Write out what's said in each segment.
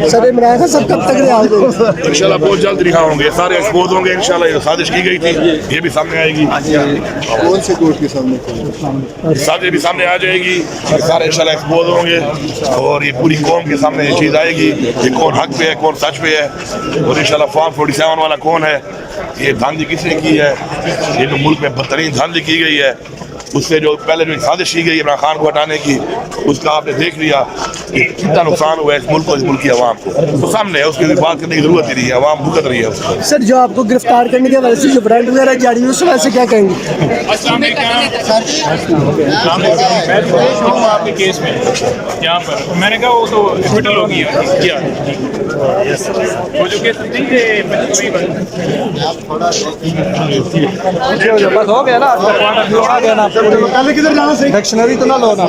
Sir Imran Khan सब कब तक रिहा होंगे? इंशाल्लाह बहुत जल्द रिहा होंगे, सारे एक्सपोज होंगे इंशाल्लाह। ये साजिश की गई थी ये भी सामने आएगी। कौन से कोर्ट के सामने? साजिश भी सामने आ जाएगी, सारे इंशाल्लाह एक्सपोज होंगे और ये पूरी कौम के सामने ये चीज़ आएगी कि कौन हक पे है कौन सच पे है। और इंशाल्लाह फॉर्म 47 वाला कौन है, ये धांधली किसने की है, ये जो मुल्क में बदतरीन धांधली की गई है, उससे जो पहले जो साजिश की गई इमरान खान को हटाने की, उसका आपने देख लिया कि कितना नुकसान हुआ है इस मुल्क को, इस मुल्क की आवाम को। तो सामने है, उसकी बात करने की जरूरत ही नहीं है, आवाम भुगत रही है उसको। सर जो आपको गिरफ्तार करने के वजह से जो वारंट वगैरह जारी हुई, उस वजह से क्या कहेंगे? आपके केस में यहाँ पर मैंने कहा वो तो एक्विटल हो गया क्या वो जो केस नहीं थे बस हो गया ना, आ गया ना। पहले किधर जाना सही? डिक्शनरी तो ना लो ना।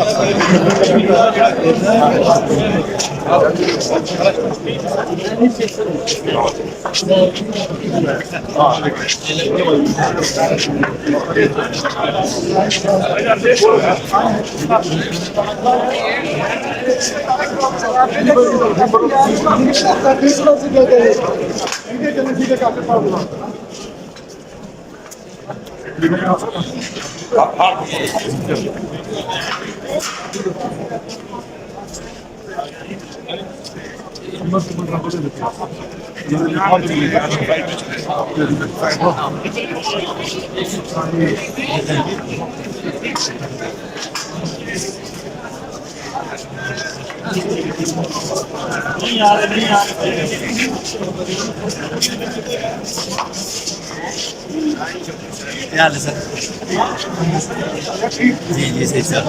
क्या हाल है सर? जी सही सर।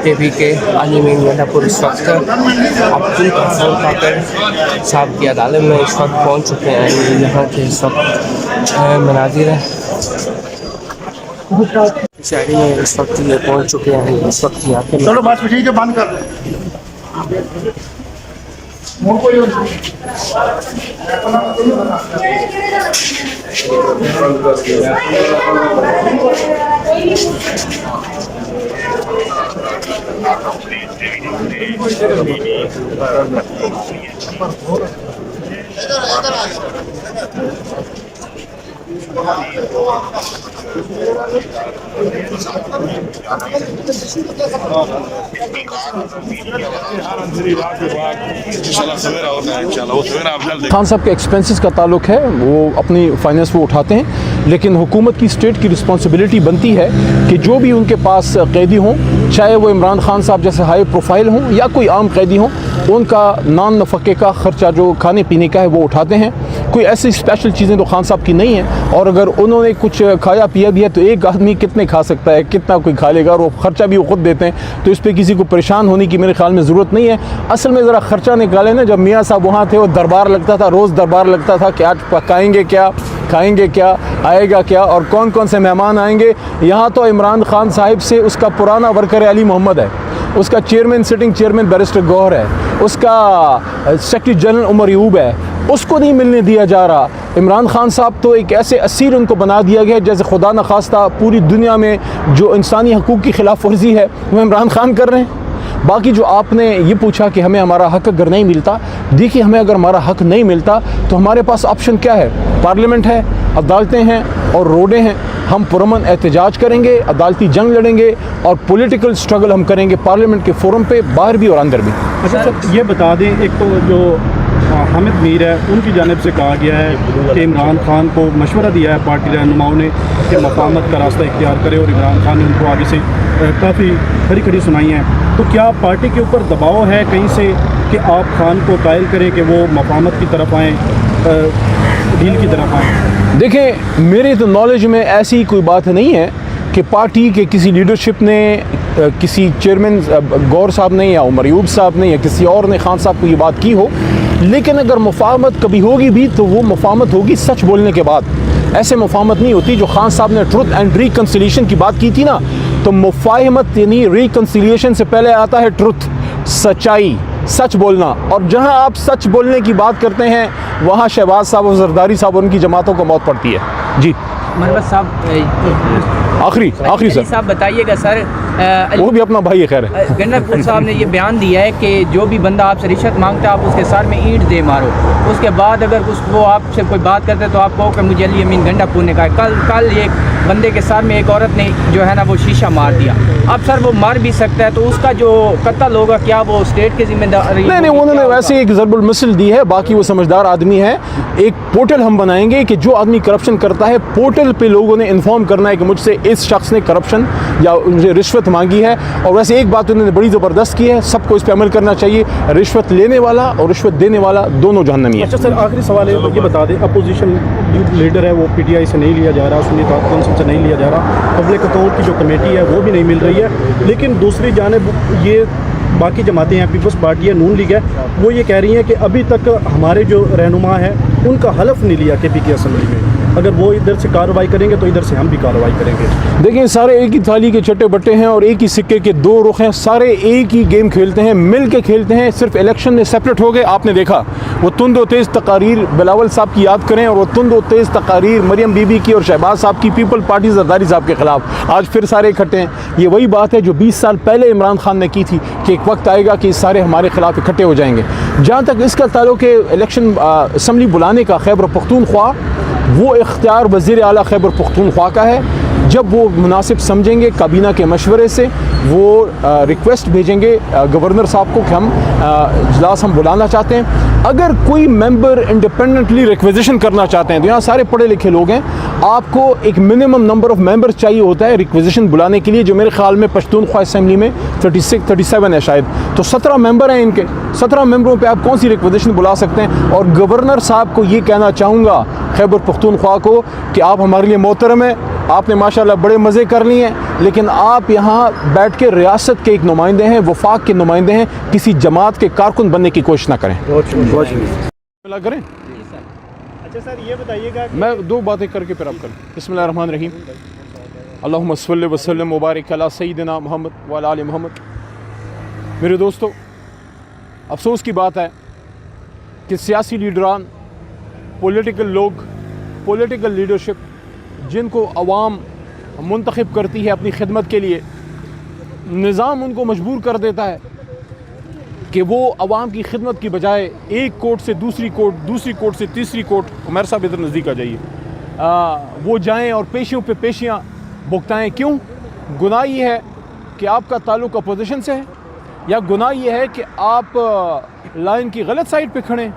टीवी के आनी में मिर्जापुर इस वक्त अब्दुल गफूर काकर साहब की अदालत में इस वक्त पहुँच चुके हैं। यहाँ के इस वक्त मनाजिर है शहरी में इस वक्त ये पहुँच चुके हैं। इस वक्त यहाँ पे चलो बात ठीक है, बंद कर दो। खान साहब के एक्सपेंसेस का ताल्लुक है, वो अपनी फाइनेंस वो उठाते हैं, लेकिन हुकूमत की स्टेट की रिस्पॉन्सिबिलिटी बनती है कि जो भी उनके पास कैदी हों, चाहे वो इमरान खान साहब जैसे हाई प्रोफाइल हों या कोई आम कैदी हों, उनका नान नफ़क़े का ख़र्चा जो खाने पीने का है वो उठाते हैं। कोई ऐसी स्पेशल चीज़ें तो खान साहब की नहीं हैं, और अगर उन्होंने कुछ खाया पिया भी है तो एक आदमी कितने खा सकता है, कितना कोई खा लेगा, और वो ख़र्चा भी वो खुद देते हैं। तो इस पर किसी को परेशान होने की मेरे ख्याल में ज़रूरत नहीं है। असल में ज़रा ख़र्चा निकालें ना। जब मियाँ साहब वहाँ थे वो दरबार लगता था, रोज़ दरबार लगता था कि आज पकाएँगे क्या, खाएँगे क्या, आएगा क्या और कौन कौन से मेहमान आएंगे। यहाँ तो इमरान खान साहिब से उसका पुराना वर्कर अली मोहम्मद है, उसका chairman sitting chairman barrister Gauhar है, उसका सेक्रेटरी जनरल उमर यूब है, उसको नहीं मिलने दिया जा रहा। इमरान खान साहब तो एक ऐसे असीर उनको बना दिया गया जैसे खुदा न खास्ता पूरी दुनिया में जो इंसानी हकूक़ की खिलाफ वर्जी है वो इमरान खान कर रहे हैं। बाकी जो आपने ये पूछा कि हमें हमारा हक अगर नहीं मिलता, देखिए हमें अगर हमारा हक नहीं मिलता तो हमारे पास ऑप्शन क्या है? पार्लियामेंट है, अदालतें हैं और रोडें हैं। हम पुरअमन एहतजाज करेंगे, अदालती जंग लड़ेंगे और पॉलिटिकल स्ट्रगल हम करेंगे पार्लियामेंट के फोरम पे, बाहर भी और अंदर भी। अच्छा सर ये बता दें, एक तो जो हामिद मीर है उनकी जानिब से कहा गया है कि इमरान खान को मशवरा दिया है पार्टी रहनुमाओं ने कि मफाहमत का रास्ता इख्तियार करे, और इमरान खान ने उनको आगे से काफ़ी खड़ी सुनाई हैं। तो क्या पार्टी के ऊपर दबाव है कहीं से कि आप खान को कायल करें कि वो मफाहमत की तरफ आएँ, डील की तरफ आएँ? देखें, मेरे तो नॉलेज में ऐसी कोई बात नहीं है कि पार्टी के किसी लीडरशिप ने, किसी चेयरमैन गौर साहब ने या उमर यूब साहब ने या किसी और ने खान साहब को ये बात की हो। लेकिन अगर मुफाहमत कभी होगी भी तो वो मुफाहमत होगी सच बोलने के बाद। ऐसे मुफाहमत नहीं होती जो खान साहब ने ट्रुथ एंड रिकन्सिलिएशन की बात की थी ना, तो मुफाहमत यानी रिकन्सिलिएशन से पहले आता है ट्रुथ, सच्चाई, सच बोलना। और जहां आप सच बोलने की बात करते हैं वहां शहबाज साहब और जरदारी साहब उनकी जमातों को मौत पड़ती है। जी मरवत साहब, आखिरी सर साहब बताइएगा सर, वो भी अपना भाई है। खैर है, गन्नरपुर साहब ने ये बयान दिया है कि जो भी बंदा आपसे रिश्वत मांगता है आप उसके सर में ईंट दे मारो, उसके बाद अगर वो आपसे कोई बात करते तो आप कहो कि मुझे अली अमीन गंडापुर ने कहा। कल एक बंदे के सर में एक औरत ने जो है ना वो शीशा मार दिया। अब सर वो मार भी सकता है तो उसका जो कत्ल होगा क्या वो स्टेट की जिम्मेदारी? नहीं, उन्होंने वैसे एक ज़रबुल मिसल दी है, बाकी वो समझदार आदमी है। एक पोर्टल हम बनाएंगे कि जो आदमी करप्शन करता है पोर्टल पे लोगों ने इन्फॉर्म करना है कि मुझसे इस शख्स ने करप्शन या मुझे रिश्वत मांगी है। और वैसे एक बात उन्होंने बड़ी ज़बरदस्त की है, सबको इस पर अमल करना चाहिए। रिश्वत लेने वाला और रिश्वत देने वाला दोनों जहन्नमी है। अच्छा सर, आखिरी सवाल है, ये बता दें, अपोजिशन लीडर है वो पीटीआई से नहीं लिया जा रहा, सुन्नी काउंसिल से नहीं लिया जा रहा, पब्लिक अकाउंट की जो कमेटी है वो भी नहीं मिल रही है, लेकिन दूसरी जानिब ये बाकी जमातें हैं, पीपल्स पार्टी है, नून लीग है, वो ये कह रही हैं कि अभी तक हमारे जो रहनुमा है उनका हलफ नहीं लिया केपी की असेंबली में। अगर वो इधर से कार्रवाई करेंगे तो इधर से हम भी कार्रवाई करेंगे। देखिए, सारे एक ही थाली के चट्टे बट्टे हैं और एक ही सिक्के के दो रुख हैं। सारे एक ही गेम खेलते हैं, मिल के खेलते हैं। सिर्फ इलेक्शन में सेपरेट हो गए। आपने देखा वो तुंद व तेज़ तकारीर बिलावल साहब की याद करें, और वो तुंद व तेज़ तकारीर मरियम बीबी की और शहबाज साहब की पीपल पार्टी जरदारी साहब के खिलाफ आज फिर सारे इकट्ठे हैं। ये वही बात है जो 20 साल पहले इमरान खान ने की थी कि एक वक्त आएगा कि सारे हमारे खिलाफ इकट्ठे हो जाएंगे। जहाँ तक इसका ताल्लुक है इलेक्शन असम्बली बुलाने का, खैबर पख्तूनख्वा वो इख्तियार वज़ीर आला खैबर पख्तूनख्वा का है। जब वो मुनासिब समझेंगे काबीना के मशवरे से वो रिक्वेस्ट भेजेंगे गवर्नर साहब को कि हम इजलास हम बुलाना चाहते हैं। अगर कोई मेंबर इंडिपेंडेंटली रिक्वेजिशन करना चाहते हैं तो यहाँ सारे पढ़े लिखे लोग हैं, आपको एक मिनिमम नंबर ऑफ मेंबर चाहिए होता है रिक्वेजिशन बुलाने के लिए, जो मेरे ख्याल में पश्तूनख्वा असेंबली में 37 है शायद। तो 17 मेंबर हैं इनके, 17 मेंबरों पे आप कौन सी रिक्वेजिशन बुला सकते हैं? और गवर्नर साहब को ये कहना चाहूँगा खैबर पख्तूनख्वा को कि आप हमारे लिए मोहतरम है, आपने माशाल्लाह बड़े मज़े कर लिए हैं, लेकिन आप यहाँ बैठ के रियासत के एक नुमाइंदे हैं, वफाक के नुमाइंदे हैं, किसी जमात के कारकुन बनने की कोशिश ना करें। करें। अच्छा सर, ये बताइएगा, मैं दो बातें करके फिर आप करें। बिस्मिल्लाहिर्रहमानिर्रहीम, अल्लाहुम्मा सल्लि व सल्लिम व बारिक अला सय्यिदिना मुहम्मद व अला आलि मुहम्मद। मेरे दोस्तों, अफसोस की बात है कि सियासी लीडरान, पॉलिटिकल लोग, पॉलिटिकल लीडरशिप जिनको अवाम मुंतखब करती है अपनी खिदमत के लिए, निज़ाम उनको मजबूर कर देता है कि वो अवाम की खिदमत की बजाय एक कोर्ट से दूसरी कोर्ट, दूसरी कोर्ट से तीसरी कोर्ट, उमर साहब इधर नज़दीक आ जाइए, वो जाएं और पेशियों पे पेशियाँ भुगताएँ। क्यों? गुनाह ये है कि आपका ताल्लुक़ अपोजिशन से है, या गुनाह ये है कि आप लाइन की गलत साइड पे खड़े हैं।